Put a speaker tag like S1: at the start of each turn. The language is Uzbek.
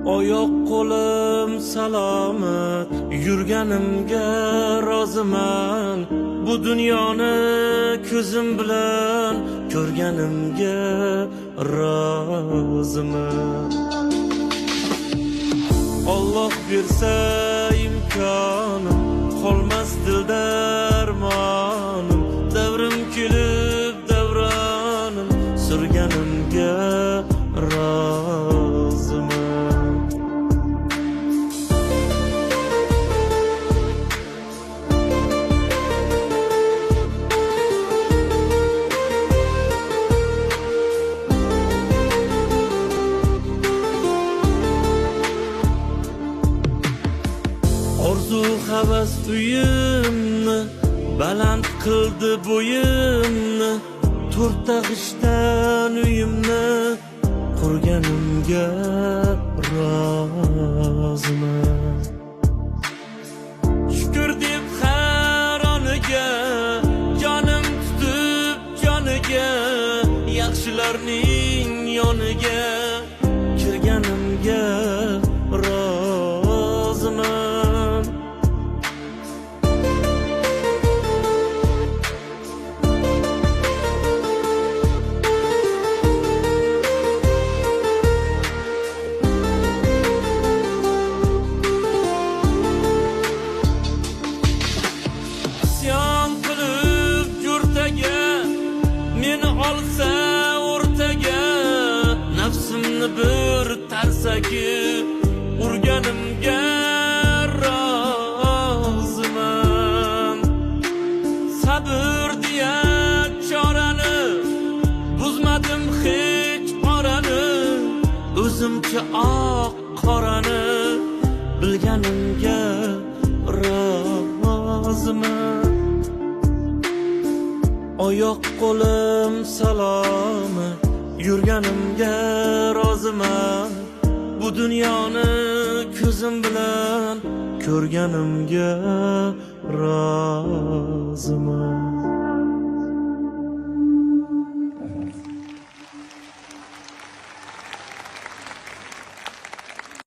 S1: Oyoq qo'lim salomat, yurganimga roziman. Bu dunyoni ko'zim bilan ko'rganimga roziman. Alloh bersa imkonim, qolmas dilda armonim. Davrim kelib davronim, surganimga roziman. Orzu havas uyimni, baland qildi bo'yimni. To'rtta g'ishdan uyimni qurganimga roziman. Shukr deb har oniga, jonim tutib joniga, yaxshilarning yoniga kirganimga roziman. Meni olsa o'rtaga, nafsimni bir tarsaki urganimga roziman. Sabr deya chorani buzmadim hech qorani, o'zimcha oq qorani bilganimga roziman. Oyoq qo'lim salomat, yurganimga roziman. Bu dunyoni ko'zim bilan ko'rganimga roziman.